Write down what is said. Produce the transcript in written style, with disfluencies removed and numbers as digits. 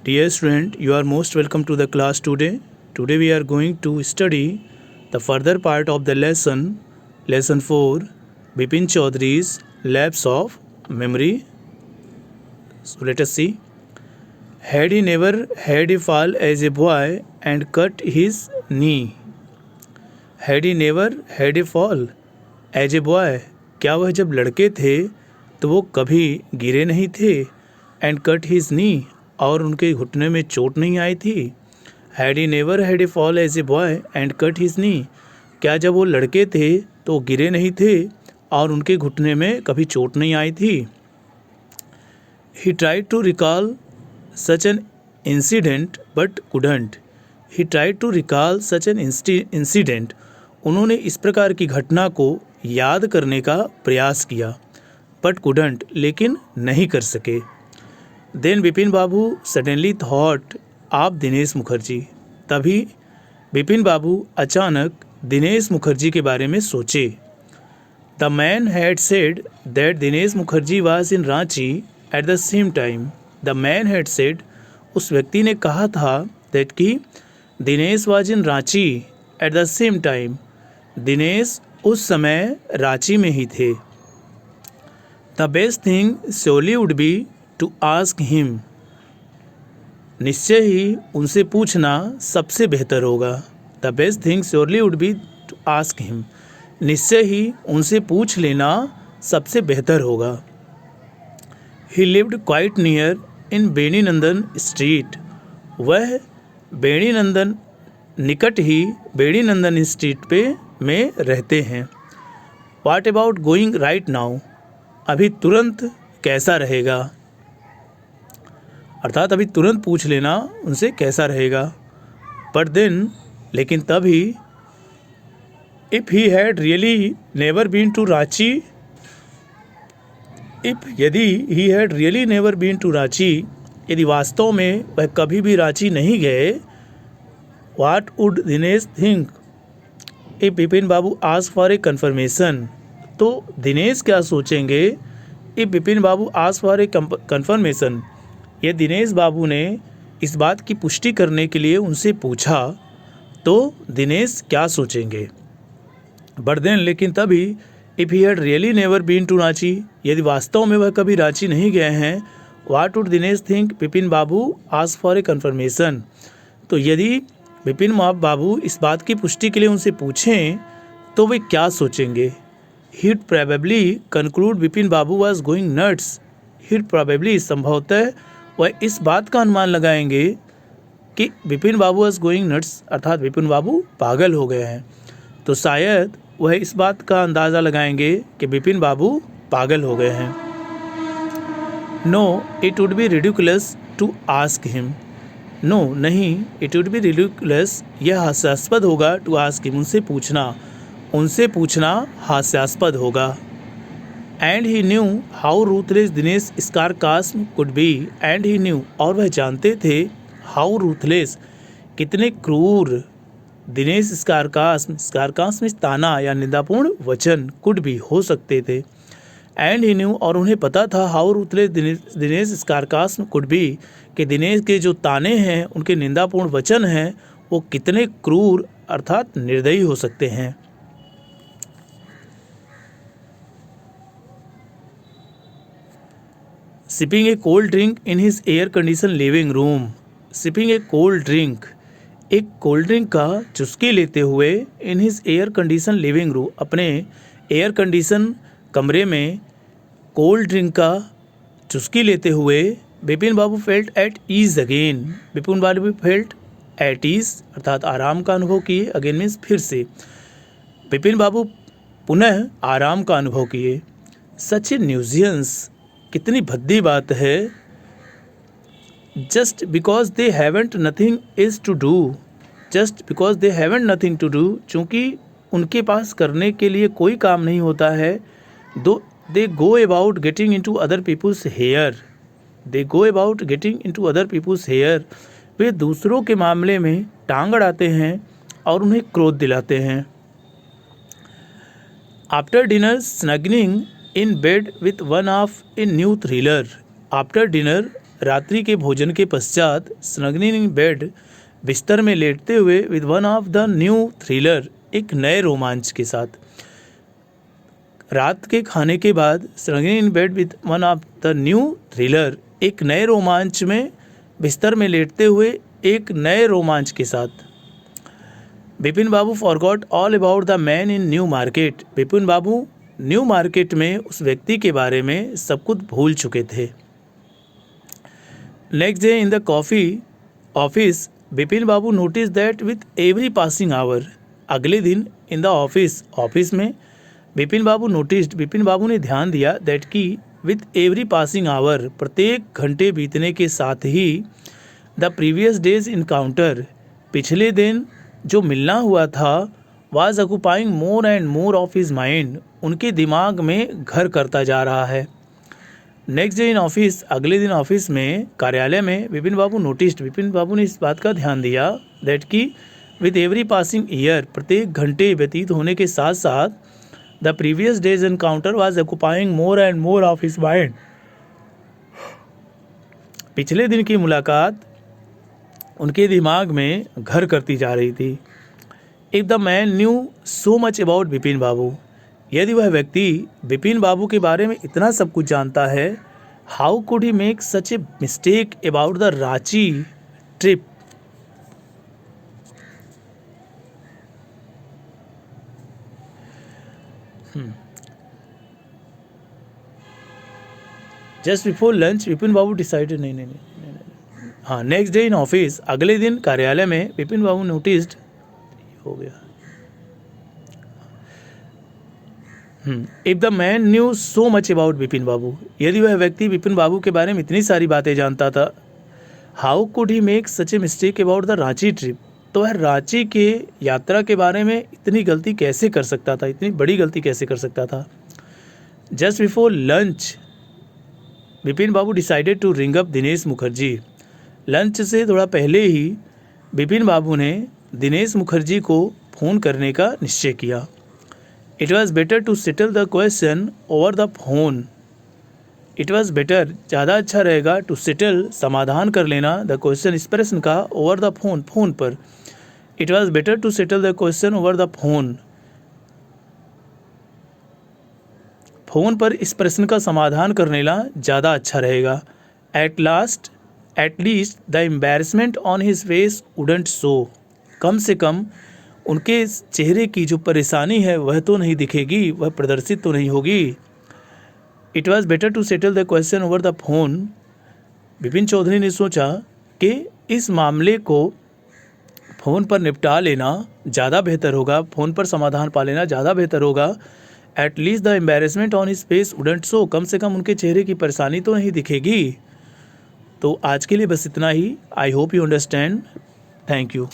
Dear student, you are most welcome to the class today. Today we are going to study the further part of the lesson 4, Bipin Chaudhary's Lapse of Memory. So let us see. Had he never had a fall as a boy and cut his knee? Had he never had a fall as a boy? क्या वह जब लड़के थे तो वो कभी गिरे नहीं थे? एंड कट हिज नी, और उनके घुटने में चोट नहीं आई थी? Had he never had a fall as a boy and cut his knee, क्या जब वो लड़के थे तो गिरे नहीं थे और उनके घुटने में कभी चोट नहीं आई थी? He tried to recall such an incident but couldn't. He tried to recall such an incident. उन्होंने इस प्रकार की घटना को याद करने का प्रयास किया, बट कुडंट, लेकिन नहीं कर सके. Then Bipin Babu suddenly thought of Dinesh Mukherjee. तभी बिपिन बाबू अचानक दिनेश मुखर्जी के बारे में सोचे. The man had said that Dinesh Mukherjee was in Ranchi at the same time. The man had said, उस व्यक्ति ने कहा था, दैट कि Dinesh was in Ranchi at the same time, Dinesh उस समय रांची में ही थे. The best thing surely would be to ask him. निश्चय ही उनसे पूछना सबसे बेहतर होगा. The best thing surely would be to ask him. निश्चय ही उनसे पूछ लेना सबसे बेहतर होगा. He lived quite near in Beni Nandan street. वह बेनी नंदन निकट ही बेनी नंदन स्ट्रीट पे में रहते हैं. What about going right now. अभी तुरंत कैसा रहेगा, अर्थात अभी तुरंत पूछ लेना उनसे कैसा रहेगा. बट देन, लेकिन तभी, if he had really never been to Ranchi, यदि he had really never been to Ranchi, यदि वास्तव में वह कभी भी रांची नहीं गए, what would Dinesh think if Bipin Babu ask for a confirmation. तो दिनेश क्या सोचेंगे इफ Bipin Babu ask for a confirmation. ये दिनेश बाबू ने इस बात की पुष्टि करने के लिए उनसे पूछा तो दिनेश क्या सोचेंगे. बट देन, लेकिन तभी, if he had really never been to Ranchi, यदि वास्तव में वह कभी रांची नहीं गए हैं, what would Dinesh think Bipin Babu ask for a confirmation. तो यदि बिपिन बाबू इस बात की पुष्टि के लिए उनसे पूछें तो वे क्या सोचेंगे. He'd probably conclude Bipin Babu was going nuts. He'd probably, संभवतः वह इस बात का अनुमान लगाएंगे कि बिपिन बाबू was going nuts, अर्थात बिपिन बाबू पागल हो गए हैं. तो शायद वह इस बात का अंदाज़ा लगाएंगे कि बिपिन बाबू पागल हो गए हैं. No, it would be ridiculous to ask him. No, नहीं, इट वुड बी रिडिकुलस, यह हास्यास्पद होगा, टू आस्क हिम, उनसे पूछना हास्यास्पद होगा. And he knew how ruthless Dinesh sarcasm could be. And he knew, और वह जानते थे, हाउ रूथलेस, कितने क्रूर, दिनेश स्कारकास्म ताना या निंदापूर्ण वचन, कुड बी, हो सकते थे. एंड ही न्यू, और उन्हें पता था, how ruthless Dinesh sarcasm could be, कि दिनेश के जो ताने हैं, उनके निंदापूर्ण वचन हैं, वो कितने क्रूर अर्थात निर्दयी हो सकते हैं. Sipping a cold drink in his air condition living room. Sipping a cold drink, एक कोल्ड ड्रिंक का चुस्की लेते हुए, in his air condition living room, अपने एयर कंडीशन कमरे में कोल्ड ड्रिंक का चुस्की लेते हुए, Bipin Babu felt at ease again. Bipin Babu felt at ease, अर्थात आराम का अनुभव किए, अगेन मीन्स फिर से. बिपिन बाबू पुनः आराम का अनुभव किए. सच ए न्यूजियंस, कितनी भद्दी बात है. Just because they haven't nothing is to do. Just because they haven't nothing to do, चूँकि उनके पास करने के लिए कोई काम नहीं होता है. Though they go about getting into other people's hair. They go about getting into other people's hair, वे दूसरों के मामले में टांग अड़ाते हैं और उन्हें क्रोध दिलाते हैं. After dinner snuggling in bed with one of a new thriller. After dinner रात्रि के भोजन के पश्चात स्नगलिंग इन बेड, बिस्तर में लेटते हुए, with one of the new thriller, एक नए रोमांच के साथ। रात के खाने के बाद snuggling in bed with one of the new thriller, एक नए रोमांच में बिस्तर में लेटते हुए एक नए रोमांच के साथ। Bipin Babu forgot all about the man in New Market, Bipin Babu New Market में उस व्यक्ति के बारे में सब कुछ भूल चुके थे। Next day in the coffee office, Bipin Babu notice that with every passing hour, अगले दिन इन द ऑफिस में बिपिन बाबू ने ध्यान दिया दैट कि विथ एवरी पासिंग आवर, प्रत्येक घंटे बीतने के साथ ही, द प्रीवियस डेज इनकाउंटर, पिछले दिन जो मिलना हुआ था, was occupying more and more of his mind, उनके दिमाग में घर करता जा रहा है। नेक्स्ट डे इन ऑफिस, अगले दिन ऑफिस में, कार्यालय में, बिपिन बाबू ने इस बात का ध्यान दिया दैट कि विद एवरी पासिंग ईयर, प्रत्येक घंटे व्यतीत होने के साथ साथ, the previous days encounter was occupying more and more of his mind, पिछले दिन की मुलाकात उनके दिमाग में घर करती जा रही थी। If the man knew so much about Bipin Babu, यदि वह व्यक्ति बिपिन बाबू के बारे में इतना सब कुछ जानता है, how could he make such a mistake about the Ranchi trip, just before lunch Bipin Babu decided, नहीं, हाँ, नेक्स्ट डे इन ऑफिस, अगले दिन कार्यालय में, बिपिन बाबू नोटिस्ड, हो गया, if the man knew so much about Bipin Babu, यदि वह व्यक्ति बिपिन बाबू के बारे में इतनी सारी बातें जानता था, how could he make such a mistake about the Ranchi trip, तो वह रांची के यात्रा के बारे में इतनी गलती कैसे कर सकता था, इतनी बड़ी गलती कैसे कर सकता था। Just before lunch Bipin Babu decided to ring up Dinesh Mukherjee, lunch से थोड़ा पहले ही बिपिन बाबू ने दिनेश मुखर्जी को फ़ोन करने का निश्चय किया। It was better to settle the question over the phone, it was better, ज़्यादा अच्छा रहेगा, टू सेटल, समाधान कर लेना, द क्वेश्चन, इस प्रश्न का, ओवर द फोन, फोन पर, it was better to settle the question over the phone, phone पर इस प्रश्न का समाधान कर लेना ज़्यादा अच्छा रहेगा। At least the embarrassment on his face wouldn't show, कम से कम उनके चेहरे की जो परेशानी है वह तो नहीं दिखेगी, वह प्रदर्शित तो नहीं होगी। It was better to settle the question over the phone, Bipin Chaudhary ने सोचा कि इस मामले को फ़ोन पर निपटा लेना ज़्यादा बेहतर होगा, फ़ोन पर समाधान पा लेना ज़्यादा बेहतर होगा। At least the embarrassment on his face wouldn't show, कम से कम उनके चेहरे की परेशानी तो नहीं दिखेगी। तो आज के लिए बस इतना ही। I hope you understand. Thank you.